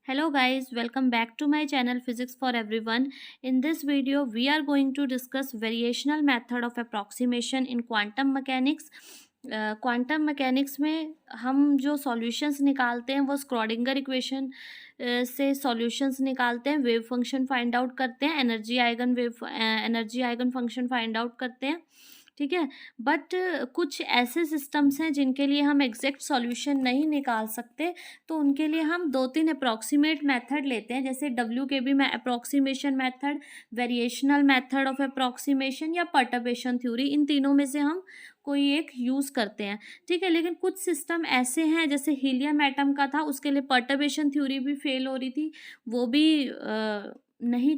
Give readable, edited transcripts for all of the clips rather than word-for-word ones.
Hello guys, welcome back to my channel Physics for Everyone. In this video, we are going to discuss variational method of approximation in quantum mechanics. Quantum mechanics में हम जो solutions निकालते हैं वो स्क्रॉडिंगर equation से solutions निकालते हैं, wave function find out करते हैं, energy eigen function find out करते हैं। ठीक है, बट कुछ ऐसे सिस्टम्स हैं जिनके लिए हम एग्जैक्ट सॉल्यूशन नहीं निकाल सकते, तो उनके लिए हम दो तीन अप्रॉक्सीमेट मेथड लेते हैं, जैसे WKB में approximation method, variational method of approximation या पर्टर्बेशन थ्योरी। इन तीनों में से हम कोई एक यूज़ करते हैं। ठीक है, लेकिन कुछ सिस्टम ऐसे हैं, जैसे हीलियम एटम का था, उसके लिए पर्टर्बेशन थ्योरी भी फेल हो रही थी, वो भी नहीं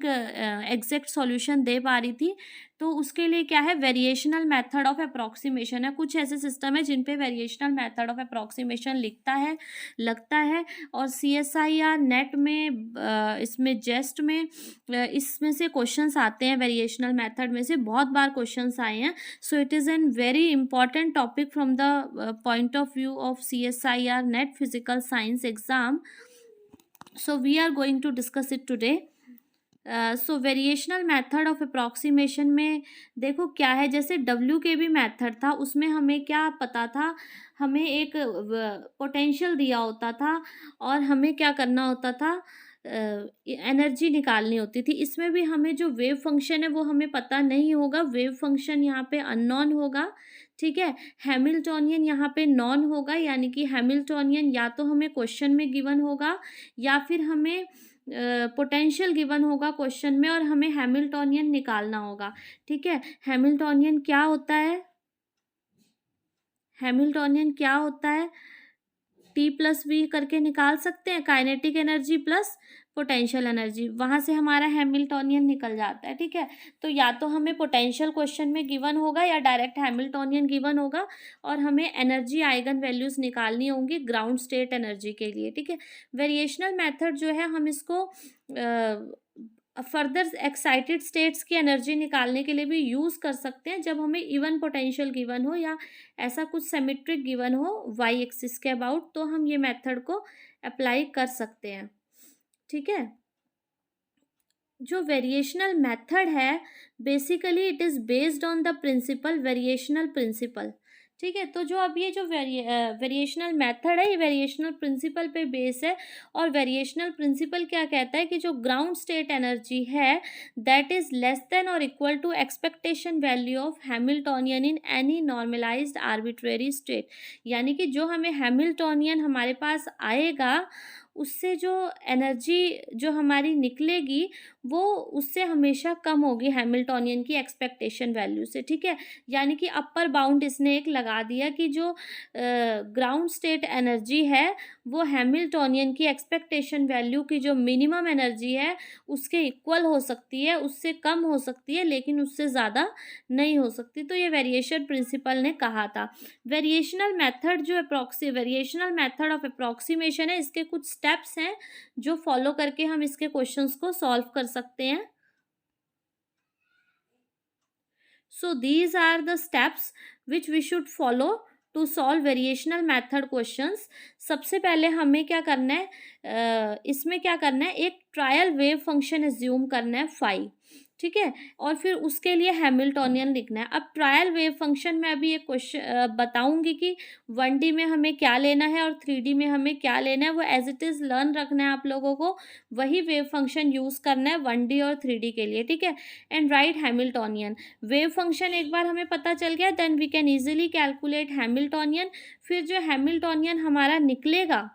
एग्जैक्ट सॉल्यूशन दे पा रही थी, तो उसके लिए क्या है, वेरिएशनल मेथड ऑफ अप्रॉक्सीमेशन है। कुछ ऐसे सिस्टम है जिन पे वेरिएशनल मेथड ऑफ अप्रॉक्सीमेशन लगता है और CSIR नेट में इसमें जेस्ट में इसमें से क्वेश्चंस आते हैं, वेरिएशनल मेथड में से बहुत बार क्वेश्चंस आए हैं। So it is an very important topic from the point of view of CSIR net physical science exam. So we are going to discuss it today. So variational method of approximation में देखो क्या है, जैसे WKB method था, उसमें हमें क्या पता था, हमें एक पोटेंशियल दिया होता था और हमें क्या करना होता था, एनर्जी निकालनी होती थी। इसमें भी हमें जो वेव फंक्शन है वो हमें पता नहीं होगा, वेव फंक्शन यहाँ पे अननोन होगा। ठीक है, हैमिल्टोनियन यहाँ पे नॉन होगा, यानी कि हैमिल्टोनियन या तो हमें क्वेश्चन में गिवन होगा या फिर हमें पोटेंशियल गिवन होगा क्वेश्चन में और हमें हैमिल्टोनियन निकालना होगा। ठीक है, हैमिल्टोनियन क्या होता है, हैमिल्टोनियन क्या होता है, T+V करके निकाल सकते हैं, kinetic energy plus potential energy, वहाँ से हमारा हैमिल्टोनियन निकल जाता है। ठीक है, तो या तो हमें पोटेंशियल क्वेश्चन में गिवन होगा या डायरेक्ट हैमिल्टोनियन गिवन होगा और हमें एनर्जी आइगन वैल्यूज निकालनी होंगी ग्राउंड स्टेट एनर्जी के लिए। ठीक है, वेरिएशनल मेथड जो है हम इसको फर्दर एक्साइटेड स्टेट्स की एनर्जी निकालने के लिए भी यूज़ कर सकते हैं, जब हमें इवन पोटेंशियल गिवन हो या ऐसा कुछ सिमेट्रिक गिवन हो वाई एक्सिस के अबाउट, तो हम ये मेथड को अप्लाई कर सकते हैं। ठीक है, जो वेरिएशनल मेथड है basically it is based on the principle variational principle. ठीक है, तो जो अब ये जो वेरिएशनल मेथड है ये वेरिएशनल प्रिंसिपल पे बेस है, और वेरिएशनल प्रिंसिपल क्या कहता है कि जो ग्राउंड स्टेट एनर्जी है दैट इज़ लेस देन और equal to expectation value of Hamiltonian in any normalized arbitrary state, यानी कि जो हमें हैमिल्टोनियन हमारे पास आएगा उससे जो एनर्जी जो हमारी निकलेगी वो उससे हमेशा कम होगी हैमिल्टोनियन की एक्सपेक्टेशन वैल्यू से। ठीक है, यानी कि अपर बाउंड इसने एक लगा दिया कि जो ग्राउंड स्टेट एनर्जी है वो हैमिल्टोनियन की एक्सपेक्टेशन वैल्यू की जो मिनिमम एनर्जी है उसके इक्वल हो सकती है, उससे कम हो सकती है, लेकिन उससे ज़्यादा नहीं हो सकती। तो ये वेरिएशन प्रिंसिपल ने कहा था। वेरिएशनल मेथड जो वेरिएशनल मेथड ऑफ अप्रॉक्सीमेशन है, इसके कुछ स्टेप्स हैं जो फॉलो करके हम इसके क्वेश्चंस को सॉल्व कर सकते हैं। So these are the steps which we should follow to solve variational method questions. सबसे पहले हमें क्या करना है, इसमें क्या करना है, एक ट्रायल वेव फंक्शन एज्यूम करना है फाई। ठीक है, और फिर उसके लिए हैमिल्टोनियन लिखना है। अब ट्रायल वेव फंक्शन में अभी एक क्वेश्चन बताऊंगी कि 1D में हमें क्या लेना है और 3D में हमें क्या लेना है, वो एज इट इज़ लर्न रखना है आप लोगों को, वही वेव फंक्शन यूज़ करना है 1D और 3D के लिए। ठीक है, and write Hamiltonian wave function एक बार हमें पता चल गया, then we can easily calculate Hamiltonian. फिर जो हैमिल्टोनियन हमारा निकलेगा,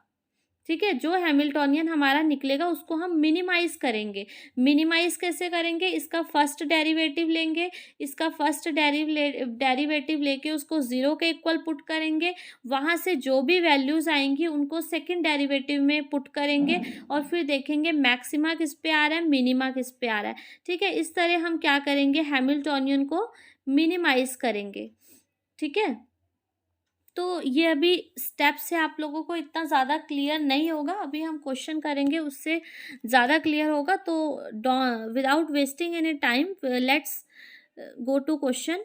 ठीक है, जो हैमिल्टोनियन हमारा निकलेगा उसको हम मिनिमाइज करेंगे। मिनिमाइज कैसे करेंगे, इसका फर्स्ट डेरिवेटिव लेंगे, इसका फर्स्ट डेरिवेटिव लेके उसको ज़ीरो के इक्वल पुट करेंगे, वहाँ से जो भी वैल्यूज़ आएंगी उनको सेकंड डेरिवेटिव में पुट करेंगे और फिर देखेंगे मैक्सिमा किस पे आ रहा है, मिनिमा किस पे आ रहा है। ठीक है, इस तरह हम क्या करेंगे, हैमिल्टोनियन को मिनिमाइज करेंगे। ठीक है, तो ये अभी स्टेप से आप लोगों को इतना ज़्यादा क्लियर नहीं होगा, अभी हम क्वेश्चन करेंगे उससे ज़्यादा क्लियर होगा। तो without wasting any time let's go to question.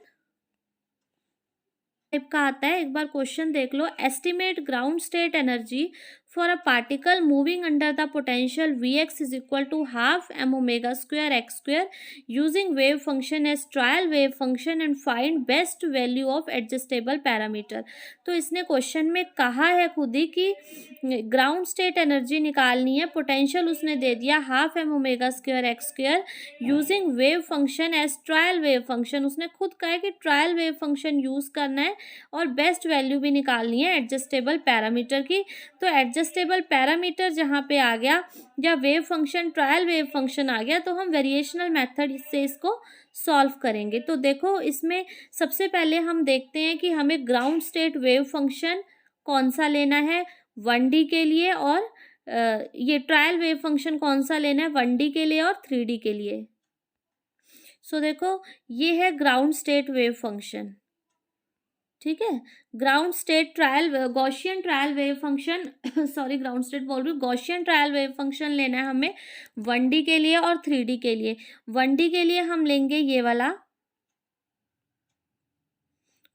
Type का आता है, एक बार क्वेश्चन देख लो। Estimate ground state energy for a particle moving under the potential Vx is equal to half m omega square x square using wave function as trial wave function and find best value of adjustable parameter। तो इसने question में कहा है खुद ही कि ground state energy निकालनी है, potential उसने दे दिया half m omega square x square using wave function as trial wave function. उसने खुद कहा है कि ट्रायल वेव फंक्शन यूज करना है और बेस्ट वैल्यू भी निकालनी है एडजस्टेबल पैरामीटर की। तो एडजस्टेबल पैरामीटर जहाँ पे आ गया या wave function trial wave function आ गया, तो हम वेरिएशनल मेथड से इसको सॉल्व करेंगे। तो देखो इसमें सबसे पहले हम देखते हैं कि हमें ग्राउंड स्टेट वेव फंक्शन कौन सा लेना है 1D के लिए, और ये ट्रायल वेव फंक्शन कौन सा लेना है 1D के लिए और 3D के लिए। सो देखो ये है ग्राउंड स्टेट वेव फंक्शन, ठीक है। Ground state trial Gaussian trial wave function sorry ground state बोल रही हूँ, गॉसियन ट्रायल वेव फंक्शन लेना है हमें 1D के लिए और 3D के लिए। 1D के लिए हम लेंगे ये वाला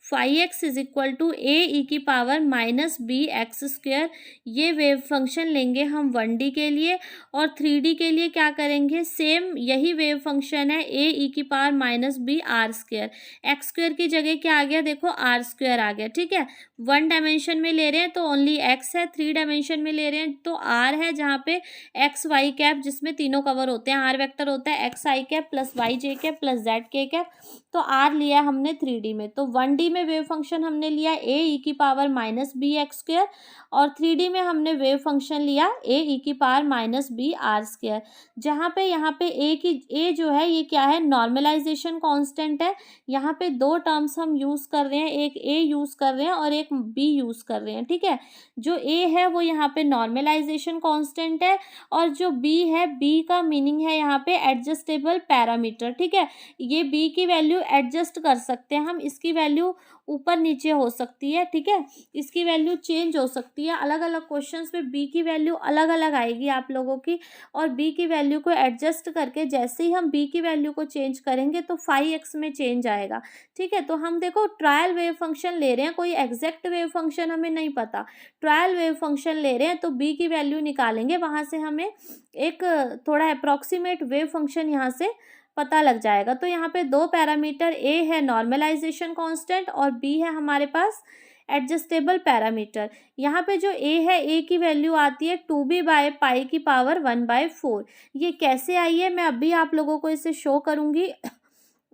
phi x is equal to A e की power minus b x square, ये वेव फंक्शन लेंगे हम 1D के लिए। और 3D के लिए क्या करेंगे, सेम यही वेव फंक्शन है ए ई की power minus b r square. X square की जगह क्या आ गया, देखो आर स्क्वेयर आ गया, ठीक है। 1 डायमेंशन में ले रहे हैं तो ओनली एक्स है, 3 डायमेंशन में ले रहे हैं तो आर है, जहाँ पे एक्स वाई कैप जिसमें तीनों कवर होते हैं, आर वेक्टर होता है एक्स आई कैप प्लस वाई जे कैप प्लस जेड के कैप, तो आर लिया हमने 3D में। तो 1D में वेव फंक्शन हमने लिया ए ई की power minus b x square और 3D में हमने वेव फंक्शन लिया ए ई की power minus b r square, जहाँ पे यहाँ पे ए जो है ये क्या है, नॉर्मलाइजेशन कांस्टेंट है। यहाँ पे दो टर्म्स हम यूज कर रहे हैं, एक ए यूज कर रहे हैं और एक बी यूज कर रहे हैं, ठीक है। जो ए है वो यहाँ पे नॉर्मलाइजेशन कांस्टेंट है और जो बी है, बी का मीनिंग है यहाँ पे एडजस्टेबल पैरामीटर, ठीक है। ये बी की वैल्यू एडजस्ट कर सकते हैं हम, इसकी वैल्यू ऊपर नीचे हो सकती है, ठीक है। इसकी वैल्यू चेंज हो सकती है, अलग अलग क्वेश्चंस में बी की वैल्यू अलग अलग आएगी आप लोगों की, और बी की वैल्यू को एडजस्ट करके जैसे ही हम बी की वैल्यू को चेंज करेंगे तो फाई एक्स में चेंज आएगा, ठीक है। तो हम देखो ट्रायल वेव फंक्शन ले रहे हैं, कोई एग्जैक्ट वेव फंक्शन हमें नहीं पता, ट्रायल वेव फंक्शन ले रहे हैं तो बी की वैल्यू निकालेंगे, वहाँ से हमें एक थोड़ा अप्रॉक्सीमेट वेव फंक्शन यहाँ से पता लग जाएगा। तो यहाँ पे दो पैरामीटर, ए है नॉर्मलाइजेशन कांस्टेंट और बी है हमारे पास एडजस्टेबल पैरामीटर। यहाँ पे जो ए है, ए की वैल्यू आती है 2b बाय पाई की पावर 1/4। ये कैसे आई है मैं अभी आप लोगों को इसे शो करूँगी।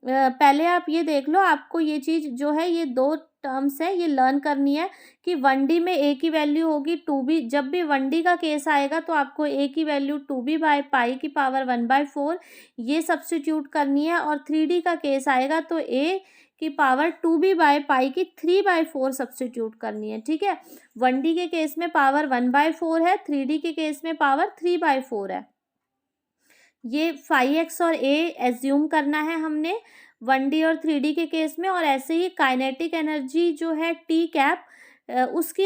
पहले आप ये देख लो, आपको ये चीज़ जो है, ये दो टर्म्स है, ये लर्न करनी है कि 1D में ए की वैल्यू होगी 2b। जब भी 1D का केस आएगा तो आपको ए की वैल्यू 2b बाय पाई की पावर 1/4 ये सब्स्टिट्यूट करनी है, और 3D का केस आएगा तो ए की पावर 2b बाय पाई की 3/4 सब्स्टिट्यूट करनी है, ठीक है। 1D के केस में पावर 1/4 है, 3D के केस में पावर 3/4 है। ये फाई एक्स और ए एज्यूम करना है हमने 1D और 3D के केस में, और ऐसे ही काइनेटिक एनर्जी जो है टी कैप उसकी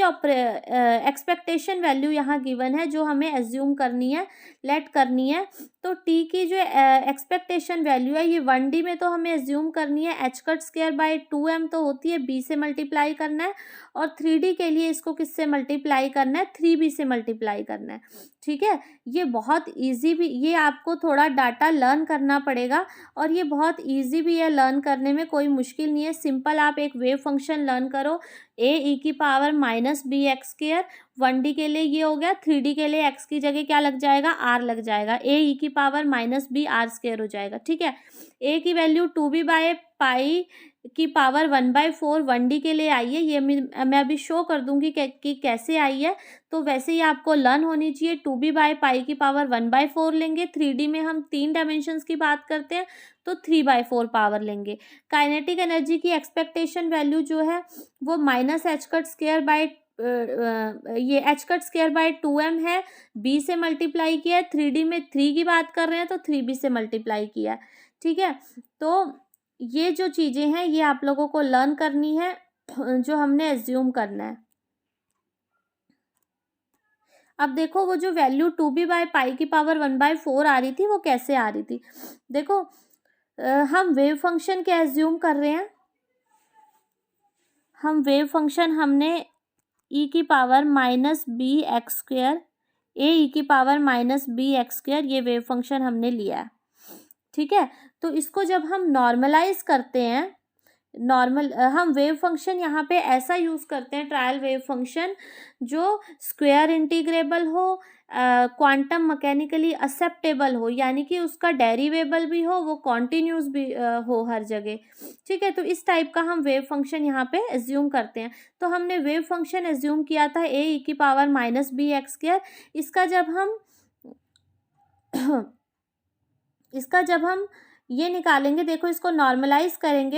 एक्सपेक्टेशन वैल्यू यहाँ गिवन है जो हमें एज्यूम करनी है, लेट करनी है। तो टी की जो एक्सपेक्टेशन वैल्यू है ये 1D में तो हमें एज्यूम करनी है H cut square by 2m तो होती है, बी से मल्टीप्लाई करना है, और 3D के लिए इसको किससे मल्टीप्लाई करना है, 3b से मल्टीप्लाई करना है, ठीक है। ये बहुत इजी भी, ये आपको थोड़ा डाटा लर्न करना पड़ेगा और ये बहुत इजी भी है लर्न करने में, कोई मुश्किल नहीं है। सिंपल आप एक वेव फंक्शन लर्न करो, ए ई की power minus b x square, 1D के लिए ये हो गया, 3D के लिए एक्स की जगह क्या लग जाएगा, आर लग जाएगा, ए ई की power minus b r square हो जाएगा, ठीक है। ए की वैल्यू 2b बाय पाई की पावर 1/4 1D के लिए आई है, ये मैं अभी शो कर दूंगी कि कैसे आई है। तो वैसे ही आपको लर्न होनी चाहिए, 2b बाय पाई की पावर 1/4 लेंगे, 3D में हम 3 डायमेंशंस की बात करते हैं तो 3/4 पावर लेंगे। काइनेटिक एनर्जी की एक्सपेक्टेशन वैल्यू जो है वो minus h cut square by ये h cut square by 2m है, b से मल्टीप्लाई किया है, 3D में 3 की बात कर रहे हैं तो 3b से मल्टीप्लाई किया है, ठीक है। तो ये जो चीज़ें हैं ये आप लोगों को लर्न करनी है, जो हमने एज्यूम करना है। अब देखो वो जो वैल्यू 2b बाय पाई की पावर 1/4 आ रही थी वो कैसे आ रही थी, देखो हम वेव फंक्शन क्या एज्यूम कर रहे हैं, हम वेव फंक्शन हमने ई की power minus b x square, A e की power minus b x square, ये वेव फंक्शन हमने लिया है। ठीक है, तो इसको जब हम नॉर्मलाइज करते हैं, हम वेव फंक्शन यहाँ पे ऐसा यूज़ करते हैं, ट्रायल वेव फंक्शन, जो स्क्वायर इंटीग्रेबल हो, क्वांटम मैकेनिकली एक्सेप्टेबल हो, यानी कि उसका डेरिवेबल भी हो, वो कॉन्टिन्यूस भी हो हर जगह। ठीक है, तो इस टाइप का हम वेव फंक्शन यहाँ पे एज्यूम करते हैं। तो हमने वेव फंक्शन एज्यूम किया था ए ई की power minus b x square. इसका जब हम ये निकालेंगे, देखो इसको नॉर्मलाइज करेंगे,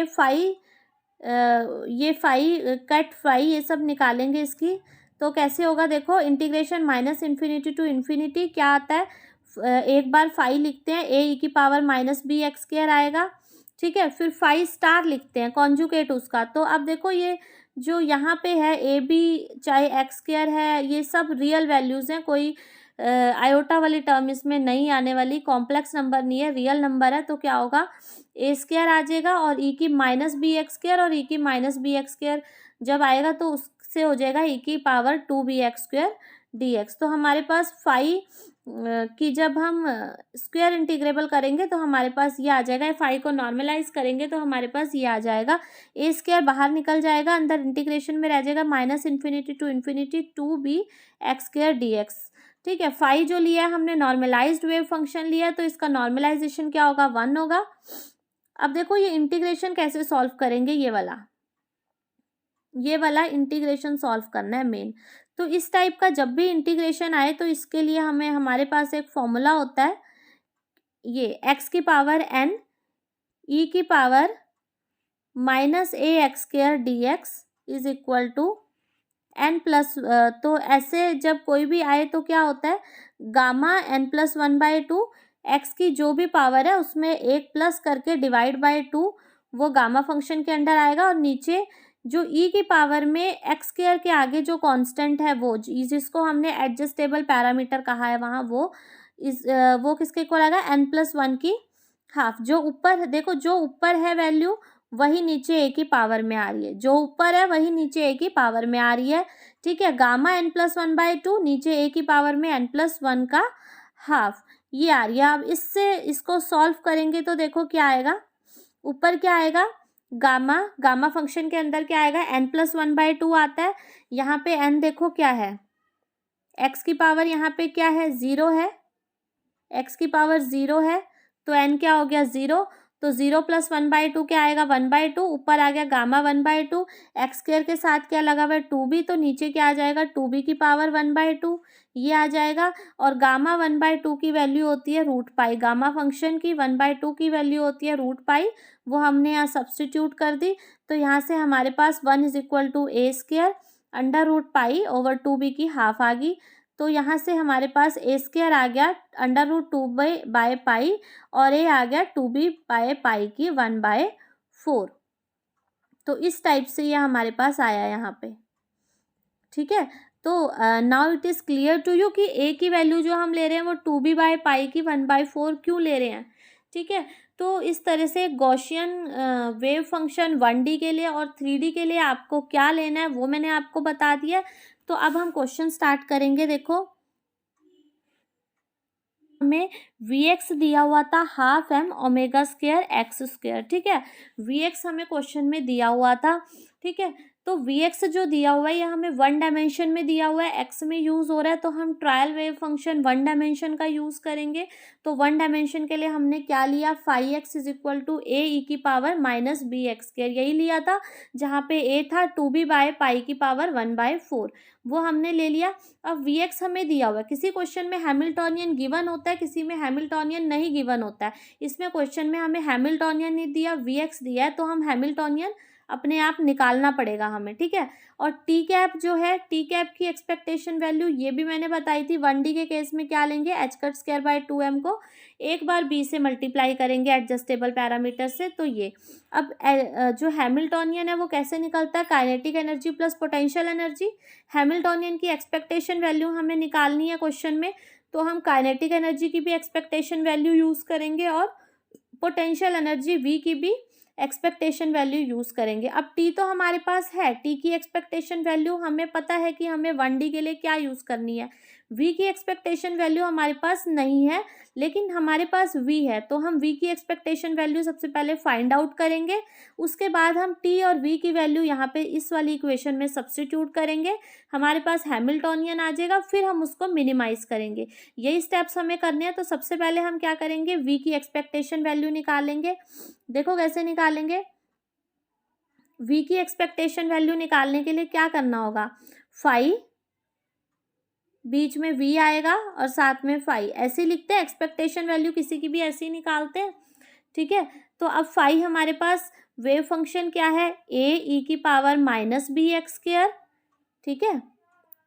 ये कट फाई ये सब निकालेंगे इसकी, तो कैसे होगा देखो, integration minus infinity to infinity क्या आता है, एक बार फाई लिखते हैं, ए ई की power minus b x square आएगा। ठीक है, फिर फाई स्टार लिखते हैं कॉन्जुगेट उसका। तो अब देखो ये जो यहाँ पे है ए बी चाहे एक्स स्क्वायर है, ये सब रियल वैल्यूज़ हैं, कोई आयोटा वाली टर्म इसमें नहीं आने वाली, कॉम्प्लेक्स नंबर नहीं है, रियल नंबर है। तो क्या होगा, ए स्क्वायर आ जाएगा और ई की माइनस बी एक्स स्क्वायर, और ई की माइनस बी एक्स स्क्वायर जब आएगा तो उससे हो जाएगा ई की पावर 2bx स्क्वायर dx। तो हमारे पास फाई की जब हम स्क्वायर इंटीग्रेबल करेंगे तो हमारे पास ये आ जाएगा, फाई को नॉर्मलाइज करेंगे तो हमारे पास ये आ जाएगा, ए स्क्वायर बाहर निकल जाएगा, अंदर इंटीग्रेशन में रह जाएगा minus infinity to infinity 2bx square dx। ठीक है, फाई जो लिया है हमने नॉर्मलाइज्ड वेव फंक्शन लिया है, तो इसका नॉर्मलाइजेशन क्या होगा, 1 होगा। अब देखो ये इंटीग्रेशन कैसे सॉल्व करेंगे, ये वाला इंटीग्रेशन सॉल्व करना है मेन। तो इस टाइप का जब भी इंटीग्रेशन आए तो इसके लिए हमारे पास एक फॉर्मूला होता है, ये एक्स की पावर एन ई की power minus a x square d x is equal to n plus, तो ऐसे जब कोई भी आए तो क्या होता है, गामा एन प्लस 1/2, एक्स की जो भी पावर है उसमें एक प्लस करके डिवाइड बाय 2, वो गामा फंक्शन के अंडर आएगा, और नीचे जो ई की पावर में एक्स स्क्वायर के आगे जो कांस्टेंट है, वो जिसको हमने एडजस्टेबल पैरामीटर कहा है वहाँ, वो किसके इक्वल आएगा, एन प्लस 1 की हाफ। जो ऊपर देखो, जो ऊपर है वैल्यू वही नीचे ए की पावर में आ रही है, जो ऊपर है वही नीचे ए की पावर में आ रही है। ठीक है, गामा एन प्लस 1/2 नीचे ए की पावर में एन प्लस 1 का हाफ, ये आ रही है। अब इसको सॉल्व करेंगे तो देखो क्या आएगा, ऊपर क्या आएगा, गामा फंक्शन के अंदर क्या आएगा, एन प्लस 1/2 आता है। यहाँ पे एन देखो क्या है, एक्स की पावर यहाँ पे क्या है, 0 है, एक्स की पावर 0 है, तो एन क्या हो गया, 0। तो 0 प्लस 1/2 क्या आएगा, 1/2, ऊपर आ गया गामा 1/2, एक्स स्क्वायर के साथ क्या लगा हुआ है, 2b, तो नीचे क्या आ जाएगा, 2b की पावर 1/2, ये आ जाएगा। और गामा 1/2 की वैल्यू होती है रूट पाई, गामा फंक्शन की 1/2 की वैल्यू होती है रूट पाई, वो हमने यहाँ सब्सटीट्यूट कर दी। तो यहाँ से हमारे पास 1 is equal to a square under root pi over 2b की हाफ आ गई। तो यहाँ से हमारे पास ए स्क्वायर आ गया अंडर रूट 2 बाय पाई, और ए आ गया 2b बाय पाई की 1/4। तो इस टाइप से ये हमारे पास आया यहाँ पे। ठीक है, तो now it is clear to you कि ए की वैल्यू जो हम ले रहे हैं वो 2b बाय पाई की 1/4 क्यों ले रहे हैं। ठीक है, तो इस तरह से गॉसियन वेव फंक्शन 1D के लिए और 3D के लिए आपको क्या लेना है वो मैंने आपको बता दिया। तो अब हम क्वेश्चन स्टार्ट करेंगे। देखो हमें Vx दिया हुआ था half m omega square x square. ठीक है, Vx हमें क्वेश्चन में दिया हुआ था। ठीक है, तो Vx जो दिया हुआ है ये हमें 1 डायमेंशन में दिया हुआ है, x में यूज़ हो रहा है, तो हम ट्रायल वेव फंक्शन 1 डायमेंशन का यूज़ करेंगे। तो 1 डायमेंशन के लिए हमने क्या लिया, phi x is equal to A e की power minus b x square, यही लिया था, जहाँ पे a था 2b बाय पाई की पावर 1/4, वो हमने ले लिया। अब Vx हमें दिया हुआ है, किसी क्वेश्चन में हैमिल्टोनियन गिवन होता है, किसी में हैमिल्टोनियन नहीं गिवन होता है। इसमें क्वेश्चन में हमें हैमिल्टोनियन नहीं दिया, Vx दिया है, तो हम हैमिल्टोनियन अपने आप निकालना पड़ेगा हमें। ठीक है, और टी कैप जो है, टी कैप की एक्सपेक्टेशन वैल्यू ये भी मैंने बताई थी, 1D के केस में क्या लेंगे, h²/2m को एक बार b से मल्टीप्लाई करेंगे एडजस्टेबल पैरामीटर से। तो ये अब जो हैमिल्टोनियन है वो कैसे निकलता है, kinetic energy plus potential energy. Hamiltonian की एक्सपेक्टेशन वैल्यू हमें निकालनी है क्वेश्चन में, तो हम काइनेटिक एनर्जी की भी एक्सपेक्टेशन वैल्यू यूज़ करेंगे और पोटेंशियल एनर्जी v की भी एक्सपेक्टेशन वैल्यू यूज़ करेंगे। अब टी तो हमारे पास है, टी की एक्सपेक्टेशन वैल्यू हमें पता है कि हमें 1D के लिए क्या यूज़ करनी है। वी की एक्सपेक्टेशन वैल्यू हमारे पास नहीं है, लेकिन हमारे पास वी है, तो हम वी की एक्सपेक्टेशन वैल्यू सबसे पहले फाइंड आउट करेंगे। उसके बाद हम टी और वी की वैल्यू यहाँ पे इस वाली इक्वेशन में सब्स्टिट्यूट करेंगे, हमारे पास हैमिल्टोनियन आ जाएगा, फिर हम उसको मिनिमाइज करेंगे। यही स्टेप्स हमें करने हैं। तो सबसे पहले हम क्या करेंगे, वी की एक्सपेक्टेशन वैल्यू निकालेंगे। देखो कैसे निकालेंगे। वी की एक्सपेक्टेशन वैल्यू निकालने के लिए क्या करना होगा, फाई, बीच में वी आएगा और साथ में फाई, ऐसे ही लिखते हैं। एक्सपेक्टेशन वैल्यू किसी की भी ऐसे ही निकालते हैं, ठीक है। तो अब फाई हमारे पास वेव फंक्शन क्या है, ए ई की power minus b x square, ठीक है।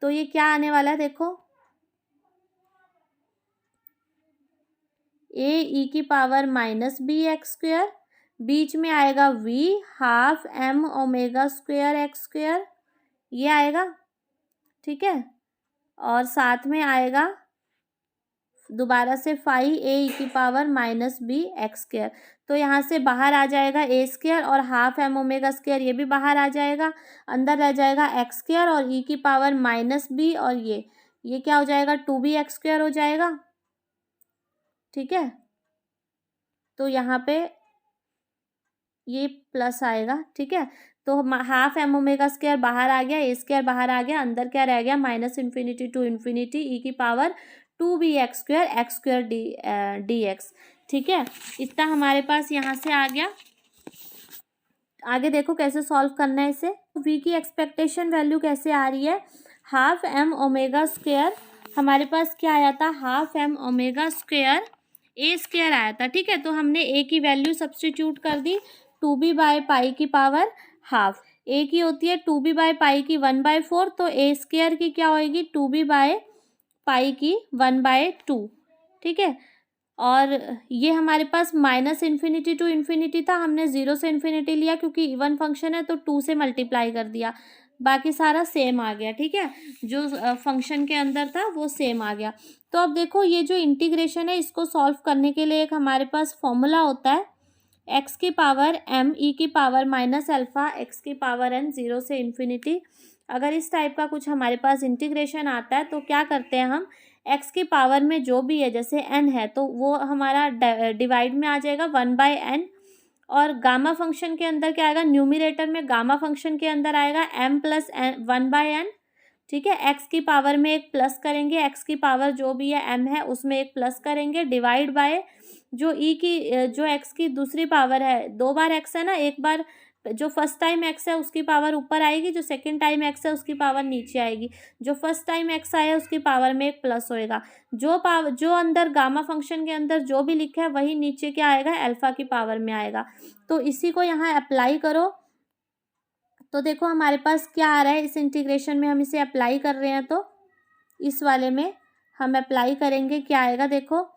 तो ये क्या आने वाला है, देखो ए ई की power minus b x square, बीच में आएगा V half m omega square x square, ये आएगा, ठीक है। और साथ में आएगा दोबारा से फाई ए ई की power minus b x square. तो यहाँ से बाहर आ जाएगा ए स्क्वायर और हाफ एम ओमेगा स्क्वायर, ये भी बाहर आ जाएगा, अंदर रह जाएगा एक्स स्क्वायर और ई की पावर माइनस बी, और ये क्या हो जाएगा, 2b एक्स स्क्वायर हो जाएगा, ठीक है। तो यहाँ पे ये प्लस आएगा, ठीक है। तो हाफ एम ओमेगा स्क्वायर बाहर आ गया, ए स्क्वायर बाहर आ गया, अंदर क्या रह गया, माइनस इन्फिनिटी टू इन्फिनिटी ई की power 2b x square d x, ठीक है। इतना हमारे पास यहाँ से आ गया। आगे देखो कैसे सॉल्व करना है इसे। वी की एक्सपेक्टेशन वैल्यू कैसे आ रही है, हाफ एम ओमेगा स्क्वायर, हमारे पास क्या आया था, हाफ एम ओमेगा स्क्वायर ए स्क्वायर आया था, ठीक है। तो हमने ए की वैल्यू सब्स्टिट्यूट कर दी, 2b बाय पाई की पावर हाफ, ए की होती है 2b बाय पाई की 1/4, तो ए स्क्वायर की क्या होएगी, 2b बाय पाई की 1/2, ठीक है। और ये हमारे पास माइनस इन्फिनिटी टू इन्फिनिटी था, हमने 0 से इन्फिनिटी लिया क्योंकि इवन फंक्शन है, तो 2 से मल्टीप्लाई कर दिया, बाकी सारा सेम आ गया, ठीक है। जो फंक्शन के अंदर था वो सेम आ गया। तो अब देखो ये जो इंटीग्रेशन है, इसको सॉल्व करने के लिए एक हमारे पास फॉर्मूला होता है, एक्स की पावर एम ई की पावर माइनस अल्फ़ा एक्स की पावर एन, 0 से इन्फिनिटी। अगर इस टाइप का कुछ हमारे पास इंटीग्रेशन आता है तो क्या करते हैं हम, एक्स की पावर में जो भी है, जैसे एन है तो वो हमारा डिवाइड में आ जाएगा 1/n, और गामा फंक्शन के अंदर क्या आएगा, न्यूमिरेटर में गामा फंक्शन के अंदर आएगा m प्लस 1/n, ठीक है। एक्स की पावर में एक प्लस करेंगे, एक्स की पावर जो भी है m है उसमें एक प्लस करेंगे, डिवाइड बाय जो जो एक्स की दूसरी पावर है, 2 बार एक्स है ना, एक बार जो फर्स्ट टाइम एक्स है उसकी पावर ऊपर आएगी, जो सेकंड टाइम एक्स है उसकी पावर नीचे आएगी, जो फर्स्ट टाइम एक्स आया उसकी पावर में एक प्लस होएगा, जो अंदर गामा फंक्शन के अंदर जो भी लिखा है वही नीचे क्या आएगा, अल्फा की पावर में आएगा। तो इसी को यहाँ अप्लाई करो, तो देखो हमारे पास क्या आ रहा है, इस इंटीग्रेशन में हम इसे अप्लाई कर रहे हैं, तो इस वाले में हम अप्लाई करेंगे, क्या आएगा देखो,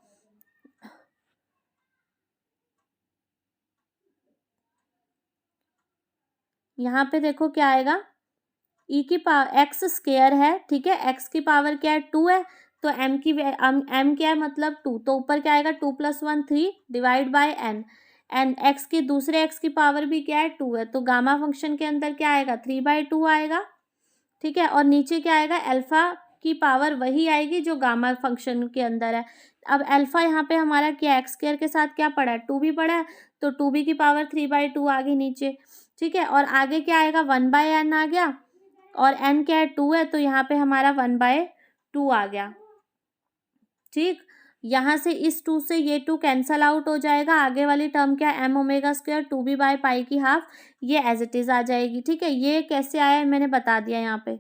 यहाँ पे देखो क्या आएगा, ई की पावर एक्स स्क्वायर है, ठीक है, एक्स की पावर क्या है, 2 है, तो एम क्या है, मतलब 2, तो ऊपर क्या आएगा, 2 + 1 3 divide by n, n x की दूसरे एक्स की पावर भी क्या है, 2 है, तो गामा फंक्शन के अंदर क्या आएगा, 3/2 आएगा, ठीक है। और नीचे क्या आएगा, अल्फा की पावर वही आएगी जो गामा फंक्शन के अंदर है। अब अल्फा यहाँ पे हमारा क्या, एक्स स्क्वायर के साथ क्या पड़ा है, 2b पड़ा है, तो 2b की पावर 3/2 आ गई नीचे, ठीक है। और आगे क्या आएगा, 1/n आ गया, और n क्या है, 2 है, तो यहाँ पे हमारा 1/2 आ गया, ठीक। यहाँ से इस 2 से ये 2 कैंसल आउट हो जाएगा, आगे वाली टर्म क्या है, m omega square 2b by pi की हाफ, ये एज इट इज़ आ जाएगी, ठीक है। ये कैसे आया है मैंने बता दिया यहाँ पे।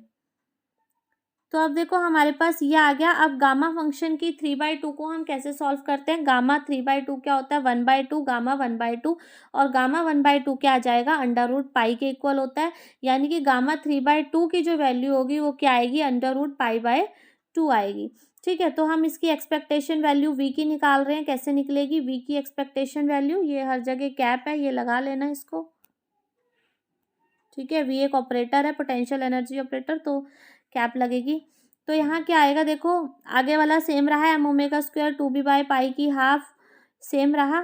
तो अब देखो हमारे पास ये आ गया। अब गामा फंक्शन की 3/2 को हम कैसे सॉल्व करते हैं, गामा 3/2 क्या होता है, 1/2 गामा 1/2, और गामा 1/2 क्या आ जाएगा, √पाई के इक्वल होता है, यानी कि गामा 3/2 की जो वैल्यू होगी वो क्या आएगी, √पाई/2 आएगी, ठीक है। तो हम इसकी एक्सपेक्टेशन वैल्यू वी की निकाल रहे हैं, कैसे निकलेगी वी की एक्सपेक्टेशन वैल्यू, ये हर जगह कैप है, ये लगा लेना इसको, ठीक है। वी एक ऑपरेटर है, पोटेंशियल एनर्जी ऑपरेटर, तो कैप लगेगी। तो यहाँ क्या आएगा देखो, आगे वाला सेम रहा है, m omega square 2b by pi की हाफ सेम रहा,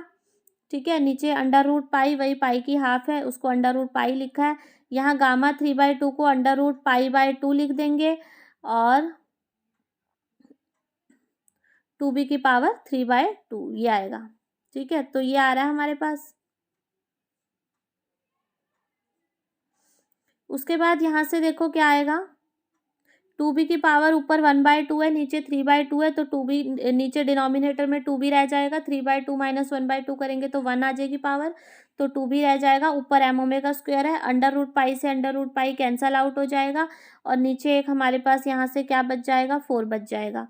ठीक है, नीचे अंडर रूट पाई, वही पाई की हाफ है, उसको अंडर रूट पाई लिखा है। यहाँ गामा 3/2 को अंडर रूट पाई/2 लिख देंगे और 2b की पावर 3/2 ये आएगा। ठीक है, तो ये आ रहा है हमारे पास। उसके बाद यहाँ से देखो क्या आएगा, 2b की पावर ऊपर 1/2 है, नीचे 3/2 है, तो 2b नीचे डिनोमिनेटर में 2b रह जाएगा। 3/2 माइनस 1/2 करेंगे तो 1 आ जाएगी पावर, तो 2b रह जाएगा। ऊपर एम ओमेगा स्क्वायर है, अंडर रूट पाई से under root pi cancel out हो जाएगा और नीचे एक हमारे पास यहाँ से क्या बच जाएगा, 4 बच जाएगा।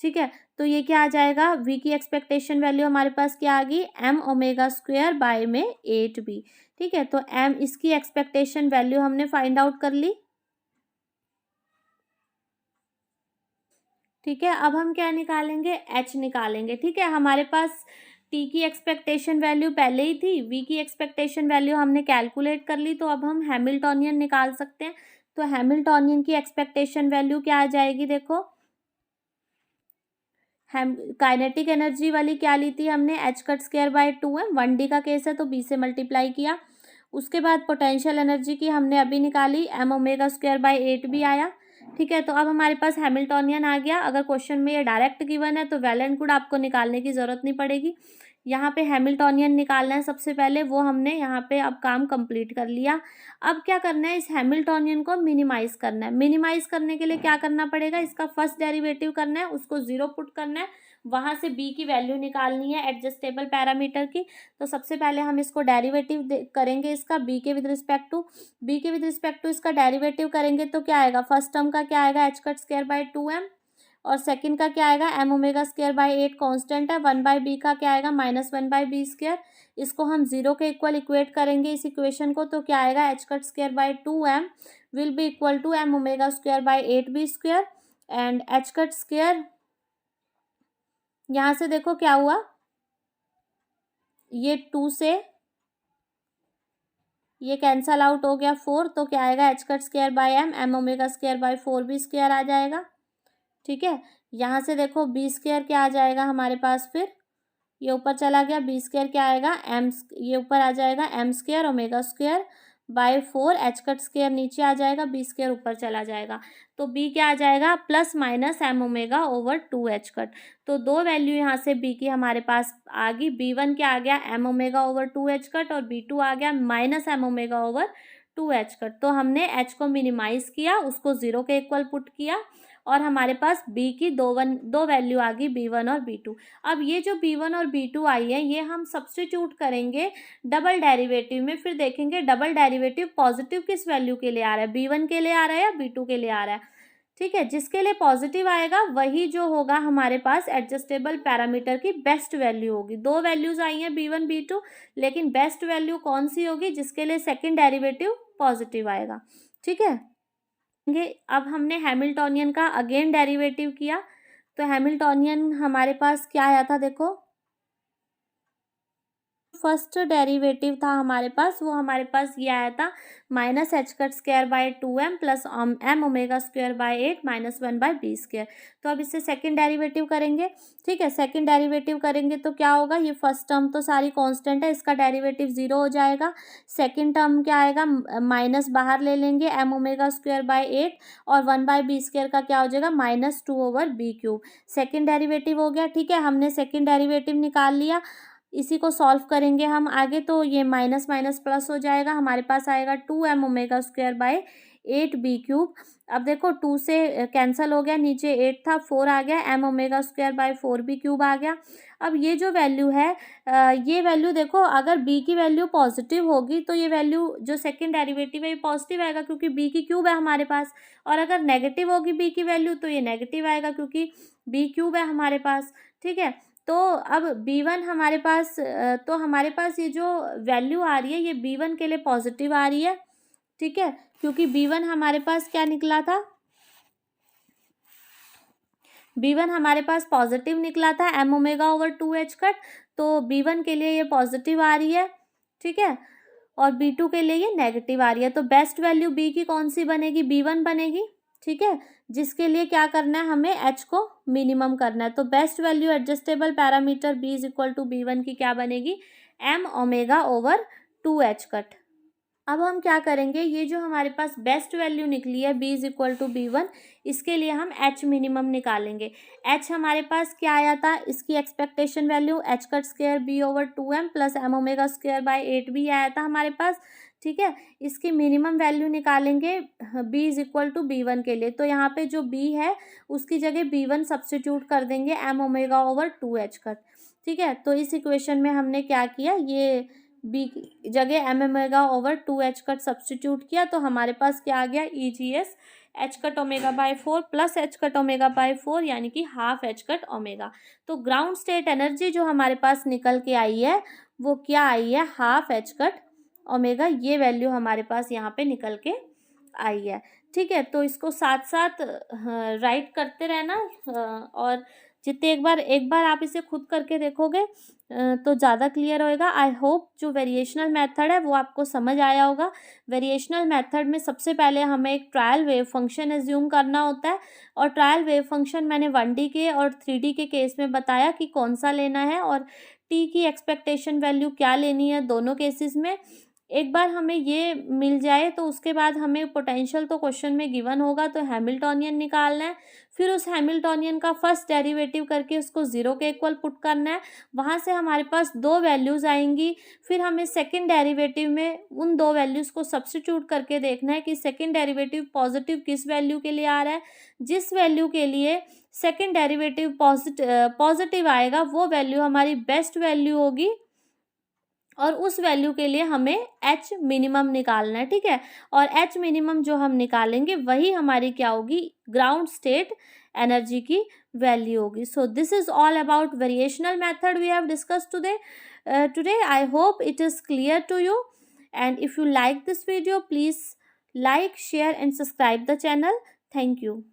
ठीक है, तो ये क्या आ जाएगा, v की एक्सपेक्टेशन वैल्यू हमारे पास क्या आ गई, एम ओमेगा स्क्वायर बाय में 8b। ठीक है, तो m इसकी एक्सपेक्टेशन वैल्यू हमने फाइंड आउट कर ली। ठीक है, अब हम क्या निकालेंगे, h निकालेंगे। ठीक है, हमारे पास t की एक्सपेक्टेशन वैल्यू पहले ही थी, v की एक्सपेक्टेशन वैल्यू हमने कैलकुलेट कर ली, तो अब हम हैमिल्टोनियन निकाल सकते हैं। तो हैमिल्टोनियन की एक्सपेक्टेशन वैल्यू क्या आ जाएगी, देखो हम काइनेटिक एनर्जी वाली क्या ली थी हमने, h²/2 है, 1d का केस है तो b से मल्टीप्लाई किया। उसके बाद पोटेंशियल एनर्जी की हमने अभी निकाली, M omega square bye 8b आया। ठीक है, तो अब हमारे पास हैमिल्टोनियन आ गया। अगर क्वेश्चन में ये डायरेक्ट गिवन है तो वेल एंड गुड, आपको निकालने की जरूरत नहीं पड़ेगी। यहाँ पे हैमिल्टोनियन निकालना है सबसे पहले, वो हमने यहाँ पे अब काम कंप्लीट कर लिया। अब क्या करना है, इस हैमिल्टोनियन को मिनिमाइज करना है। मिनिमाइज करने के लिए क्या करना पड़ेगा, इसका फर्स्ट डेरिवेटिव करना है, उसको 0 पुट करना है, वहां से b की वैल्यू निकालनी है एडजस्टेबल पैरामीटर की। तो सबसे पहले हम इसको डेरिवेटिव करेंगे इसका b के विद रिस्पेक्ट टू इसका डेरिवेटिव करेंगे तो क्या आएगा, फर्स्ट टर्म का क्या आएगा, h²/2m और सेकंड का क्या आएगा, m omega square by 8 constant है, 1/b का क्या आएगा, -1/b²। इसको हम 0 के इक्वल इक्वेट करेंगे इस इक्वेशन को, तो क्या आएगा, h²/2m will be equal to m omega square by 8b² and h², यहाँ से देखो क्या हुआ, ये 2 से ये कैंसल आउट हो गया 4, तो क्या आएगा, h²/m m omega square by 4b² आ जाएगा। ठीक है, यहाँ से देखो b² क्या आ जाएगा हमारे पास, फिर ये ऊपर चला गया, b² क्या आएगा, m, ये ऊपर आ जाएगा m² omega square bye 4, h² नीचे आ जाएगा, b² ऊपर चला जाएगा, तो b क्या आ जाएगा, plus minus m omega over 2h²। तो दो वैल्यू यहाँ से b की हमारे पास आ गई, b1 क्या आ गया, एम ओमेगा ओवर 2h² और b2 आ गया minus m omega over 2h²। तो हमने h को मिनिमाइज किया, उसको 0 के इक्वल पुट किया और हमारे पास b की दो वैल्यू आ गई, b1 और b2। अब ये जो b1 और b2 आई है, ये हम सब्स्टिट्यूट करेंगे डबल डेरिवेटिव में, फिर देखेंगे डबल डेरिवेटिव पॉजिटिव किस वैल्यू के लिए आ रहा है, b1 के लिए आ रहा है या b2 के लिए आ रहा है। ठीक है, जिसके लिए पॉजिटिव आएगा वही जो होगा हमारे पास एडजस्टेबल पैरामीटर की बेस्ट वैल्यू होगी। दो वैल्यूज आई हैं b1 b2, लेकिन बेस्ट वैल्यू कौन सी होगी, जिसके लिए सेकंड डेरिवेटिव पॉजिटिव आएगा। ठीक है, अब हमने हैमिल्टोनियन का अगेन डेरिवेटिव किया, तो हैमिल्टोनियन हमारे पास क्या आया था, देखो फर्स्ट डेरिवेटिव था हमारे पास, वो हमारे पास ये आया था -h²/2m plus m omega square by 8 -1/b²। तो अब इससे सेकंड डेरिवेटिव करेंगे। ठीक है, सेकंड डेरिवेटिव करेंगे तो क्या होगा, ये फर्स्ट टर्म तो सारी कांस्टेंट है, इसका डेरिवेटिव 0 हो जाएगा। सेकंड टर्म क्या आएगा, माइनस बाहर ले लेंगे, एम ओमेगा स्क्वायर बाय 8 और 1/b² का क्या हो जाएगा, -2/b³। सेकंड डेरिवेटिव हो गया। ठीक है, हमने सेकंड डेरिवेटिव निकाल लिया, इसी को सॉल्व करेंगे हम आगे, तो ये माइनस माइनस प्लस हो जाएगा, हमारे पास आएगा 2m omega square bye 8b³। अब देखो 2 से कैंसिल हो गया, नीचे 8 था, 4 आ गया, m omega square bye 4b³ आ गया। अब ये जो वैल्यू है, ये वैल्यू देखो, अगर b की वैल्यू पॉजिटिव होगी तो ये वैल्यू जो सेकंड डेरिवेटिव है ये पॉजिटिव आएगा क्योंकि b³ है हमारे पास, और अगर नेगेटिव होगी b की वैल्यू तो ये नेगेटिव आएगा क्योंकि b³ है हमारे पास। ठीक है, तो अब b1 हमारे पास, तो हमारे पास ये जो वैल्यू आ रही है ये b1 के लिए पॉजिटिव आ रही है। ठीक है, क्योंकि b1 हमारे पास क्या निकला था, b1 हमारे पास पॉजिटिव निकला था एम ओमेगा ओवर 2h², तो b1 के लिए ये पॉजिटिव आ रही है। ठीक है, और b2 के लिए ये नेगेटिव आ रही है, तो बेस्ट वैल्यू b की कौन सी बनेगी, b1 बनेगी। ठीक है, जिसके लिए क्या करना है, हमें h को मिनिमम करना है, तो best value adjustable parameter b is equal to b1 की क्या बनेगी, m omega over 2h cut. अब हम क्या करेंगे, ये जो हमारे पास बेस्ट वैल्यू निकली है b is equal to b1, इसके लिए हम h मिनिमम निकालेंगे। h हमारे पास क्या आया था, इसकी expectation value h cut square b over 2m plus m omega square by 8b आया था हमारे पास, ठीक है। इसकी मिनिमम वैल्यू निकालेंगे b is equal to b1 के लिए, तो यहाँ पे जो b है उसकी जगह b1 सब्सटीट्यूट कर देंगे m omega over 2h cut, ठीक है। तो इस इक्वेशन में हमने क्या किया, ये b की जगह m omega over 2h cut substitute किया, तो हमारे पास क्या आ गया, EGS h cut omega by 4 plus h cut omega by 4 यानी कि हाफ h कट ओमेगा। तो ग्राउंड स्टेट एनर्जी जो हमारे पास निकल के आई है वो क्या आई है, हाफ h कट ओमेगा, ये वैल्यू हमारे पास यहाँ पे निकल के आई है, ठीक है। तो इसको साथ साथ राइट करते रहना, और जितने एक बार आप इसे खुद करके देखोगे तो ज़्यादा क्लियर होएगा। आई होप जो वेरिएशनल मेथड है वो आपको समझ आया होगा। वेरिएशनल मेथड में सबसे पहले हमें एक ट्रायल वेव फंक्शन एज्यूम करना होता है, और ट्रायल वेव फंक्शन मैंने 1D के और 3D के केस में बताया कि कौन सा लेना है और t की एक्सपेक्टेशन वैल्यू क्या लेनी है दोनों केसेस में। एक बार हमें ये मिल जाए तो उसके बाद हमें पोटेंशियल तो क्वेश्चन में गिवन होगा, तो हैमिल्टोनियन निकालना है, फिर उस हैमिल्टोनियन का फर्स्ट डेरिवेटिव करके उसको ज़ीरो के इक्वल पुट करना है। वहाँ से हमारे पास दो वैल्यूज़ आएंगी, फिर हमें सेकंड डेरिवेटिव में उन दो वैल्यूज़ को सब्स्टिट्यूट करके देखना है कि सेकंड डेरिवेटिव पॉजिटिव किस वैल्यू के लिए आ रहा है। जिस वैल्यू के लिए सेकंड डेरिवेटिव पॉजिटिव आएगा वो वैल्यू हमारी बेस्ट वैल्यू होगी, और उस वैल्यू के लिए हमें h मिनिमम निकालना है, ठीक है। और h मिनिमम जो हम निकालेंगे वही हमारी क्या होगी, ग्राउंड स्टेट एनर्जी की वैल्यू होगी। So this is all about variational method we have discussed today. I hope it is clear to you, and if you like this video please like, share and subscribe the channel. Thank you.